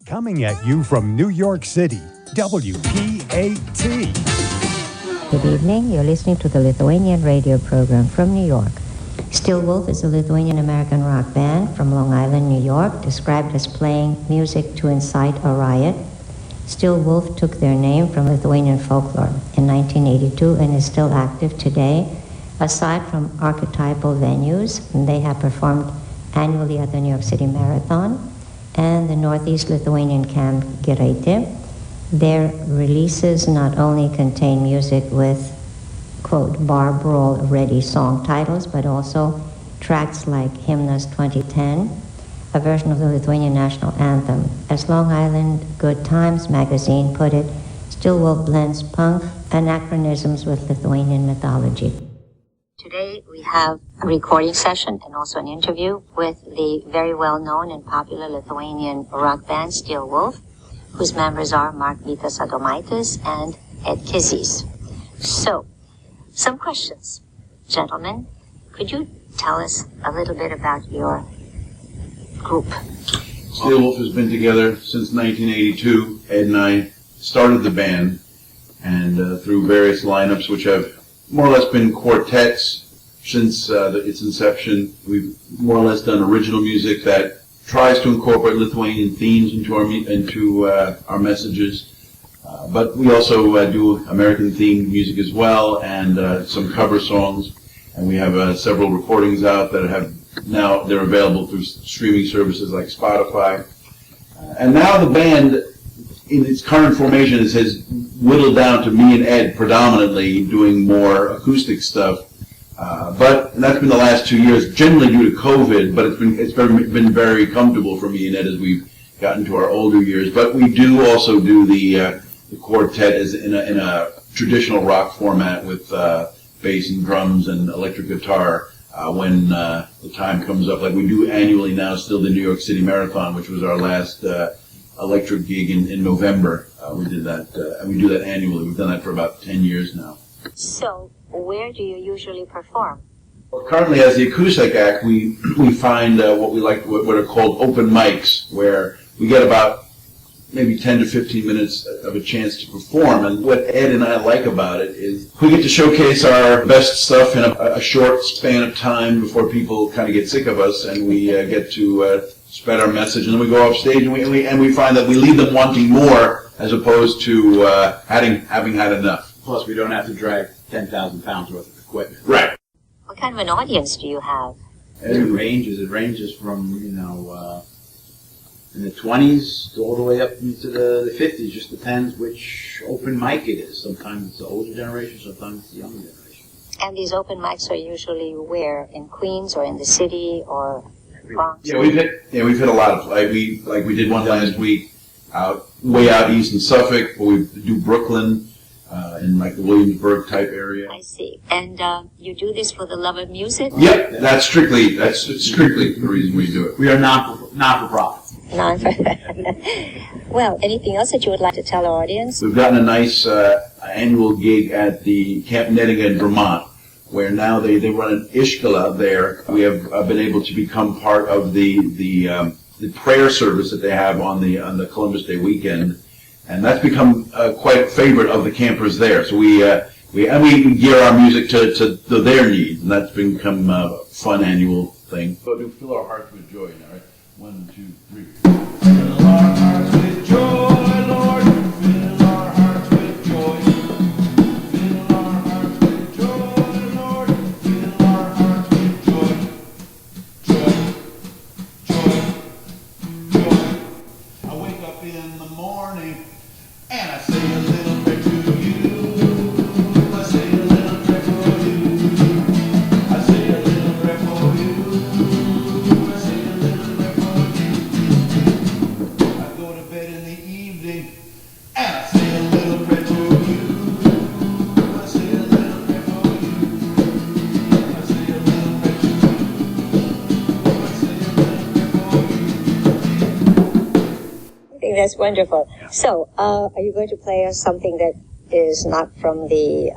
Coming at you from New York City, WPAT. Good evening. You're listening to the Lithuanian Radio Program from New York. Steel Wolf is a Lithuanian-American rock band from Long Island, New York, described as playing music to incite a riot. Steel Wolf took their name from Lithuanian folklore in 1982 and is still active today. Aside from archetypal venues, they have performed annually at the New York City Marathon and the Northeast Lithuanian Camp Giedre. Their releases not only contain music with, quote, bar brawl ready song titles, but also tracks like Hymnas 2010, a version of the Lithuanian national anthem. As Long Island Good Times magazine put it, Steel Wolf blends punk anachronisms with Lithuanian mythology. Today we have a recording session and also an interview with the very well-known and popular Lithuanian rock band Steel Wolf, whose members are Mark Adomaitis and Ed Kezys. So, some questions. Gentlemen, could you tell us a little bit about your group? Steel Wolf has been together since 1982. Ed and I started the band, and through various lineups, which have more or less been quartets since its inception. We've more or less done original music that tries to incorporate Lithuanian themes into our messages. But we also do American-themed music as well, and some cover songs. And we have several recordings out that they're available through streaming services like Spotify. And now the band, in its current formation, has whittled down to me and Ed predominantly doing more acoustic stuff. But that's been the last 2 years, generally due to COVID. But it's been very comfortable for me and Ed as we've gotten to our older years. But we do also do the quartet as in a traditional rock format with bass and drums and electric guitar when the time comes up. Like we do annually now, still the New York City Marathon, which was our last electric gig in November. We did that, and we do that annually. We've done that for about 10 years now. So, where do you usually perform? Well, currently, as the acoustic act, we find what are called open mics, where we get about maybe 10 to 15 minutes of a chance to perform. And what Ed and I like about it is we get to showcase our best stuff in a short span of time before people kind of get sick of us, and we get to spread our message. And then we go off stage, and we find that we leave them wanting more as opposed to having had enough. Plus, we don't have to drag 10,000 pounds worth of equipment. Right. What kind of an audience do you have? It ranges from, in the 20s all the way up into the 50s. Just depends which open mic it is. Sometimes it's the older generation, sometimes it's the younger generation. And these open mics are usually where? In Queens or in the city or Bronx? Yeah, we've hit a lot of we did one last week way out east in Suffolk, where we do Brooklyn. In like the Williamsburg type area. I see. And you do this for the love of music? Yep, that's strictly the reason we do it. We are not-for-profit. Well, anything else that you would like to tell our audience? We've gotten a nice annual gig at the Camp Nettinga in Vermont, where now they run an ishkal out there. We have been able to become part of the prayer service that they have on the Columbus Day weekend. And that's become quite a favorite of the campers there. So we gear our music to their needs, and that's become a fun annual thing. So do fill our hearts with joy now, right? 1, 2, 3. Fill our hearts with joy, Lord. Fill our hearts with joy. Fill our hearts with joy, Lord. Fill our hearts with joy. Joy. I wake up in the morning. And I say a little prayer to you. I say a little prayer for you. I say a little prayer for you. I say a little prayer for you. I go to bed in the evening, and I say a little prayer to you. I say a little prayer for you. I say a little prayer to you. I say a little prayer for you. I think that's wonderful. So, are you going to play us something that is not from the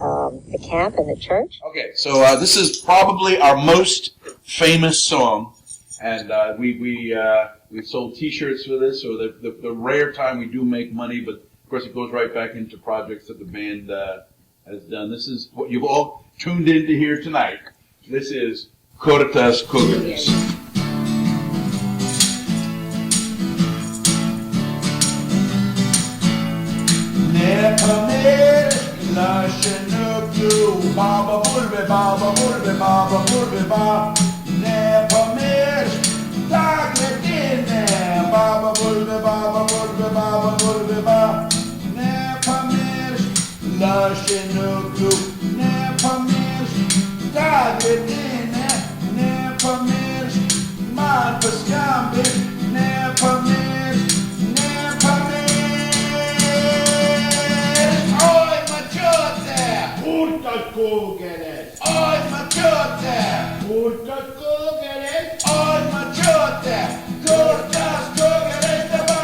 camp and the church? Okay, so this is probably our most famous song, And we sold T-shirts for this, so the rare time we do make money, but of course it goes right back into projects that the band has done. This is what you've all tuned in to hear tonight. This is Cortas Kugelis. Baba bulbe, baba bulbe, baba bulbe, ba. Never miss, dagligt inne. Baba bulbe, baba bulbe, baba bulbe, ba. Never miss, lashenuklu. Never miss, dagligt inne. Never miss, man på skambit. Never miss, never miss. Oj, man kör där. Urtat Kugelis. Oj, man kör där. Urtat Kugelis. Oj, man kör där. Cortas Kugelis det var.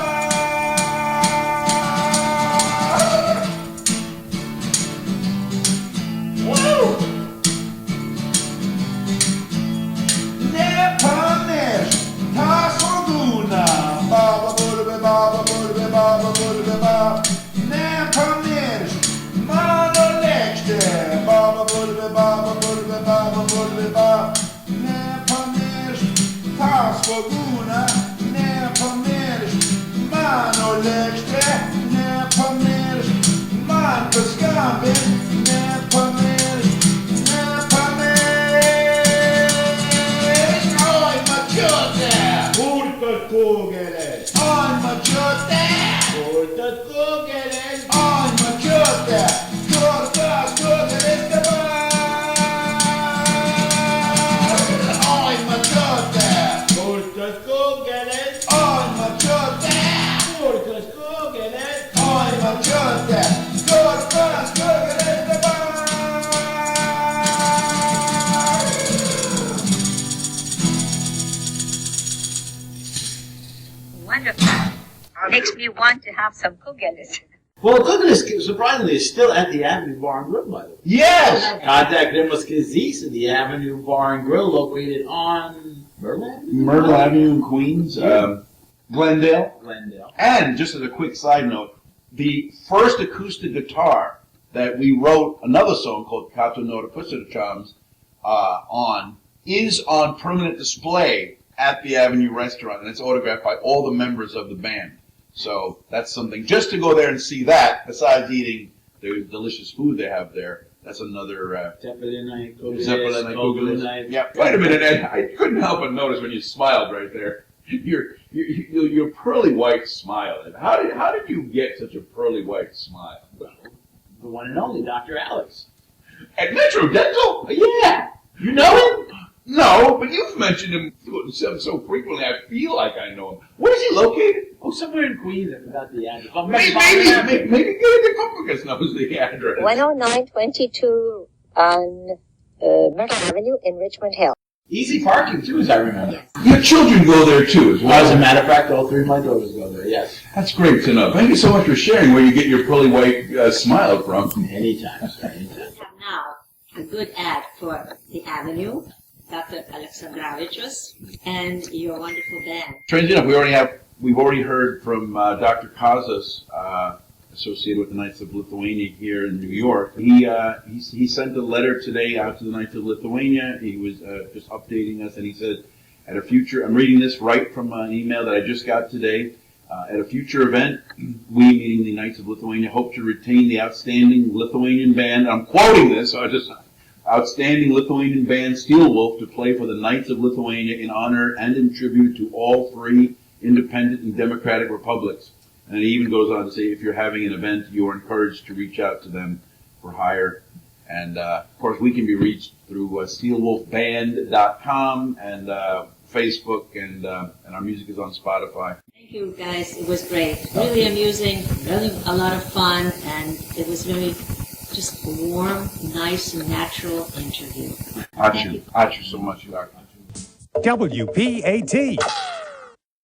Woo! Nepanes, tas och guna. Baba bulbe, baba bulbe, baba bulbe, ba. Nepanes, man och lägste. Baba bulbe, baba bulbe, baba bulbe, ba. Nepanes, tas och guna. Nepanes, man och lägste. Nepanes, man på skambit. Nepanes, nepanes. Oj, man kör där. Urtat Kugelis. Oj, man kör där. Urtat Kugelis. Oj, man kör där. Cortas Kugelis det var. Oj, man kör där. Cortas Kugelis. Oj, man kör där. Cortas Kugelis. Oj, man kör där. Cortas Kugelis det var. Wonderful. Makes me want to have some kugelis. Well, Kugelis, surprisingly, is still at the Avenue Bar and Grill, by the way. Yes! Contact Ed Kezys at the Avenue Bar and Grill, located on Myrtle Avenue? Myrtle Avenue in Queens, Glendale. Glendale. And just as a quick side note, the first acoustic guitar that we wrote another song called Kato Nora Pusita Charms on is on permanent display at the Avenue Restaurant, and it's autographed by all the members of the band. So that's something, just to go there and see that, besides eating the delicious food they have there, that's another... Zeppelin, Kugelis. Yeah. Wait a minute, Ed. I couldn't help but notice when you smiled right there. Your pearly white smile. Ed. How did you get such a pearly white smile? The one and only Dr. Alex. At Metro Dental? Yeah! You know him? No, but you've mentioned him so frequently, I feel like I know him. Where is he located? Oh, somewhere in Queens. I forgot the address. Maybe Giedre Kumpikas knows the address. 10922 on Myrtle Avenue in Richmond Hill. Easy parking, too, as I remember. Yes. Your children go there, too, as well. As a matter of fact, all three of my daughters go there, yes. That's great to know. Thank you so much for sharing where you get your pearly white smile from. Anytime. Now, a good ad for the Avenue, Dr. Alexandrovicius, and your wonderful band. Strange enough, we've already heard from Dr. Kezys, associated with the Knights of Lithuania here in New York. He sent a letter today out to the Knights of Lithuania. He was just updating us, and he said, at a future, I'm reading this right from an email that I just got today. At a future event, we, meaning the Knights of Lithuania, hope to retain the outstanding Lithuanian band. I'm quoting this, so outstanding Lithuanian band Steel Wolf to play for the Knights of Lithuania in honor and in tribute to all three independent and democratic republics. And it even goes on to say, if you're having an event, you are encouraged to reach out to them for hire. And, of course, we can be reached through steelwolfband.com and Facebook, and our music is on Spotify. Thank you, guys. It was great. Really amusing, really a lot of fun, and it was really just a warm, nice, natural interview. Thank you so much, Doctor. WPAT.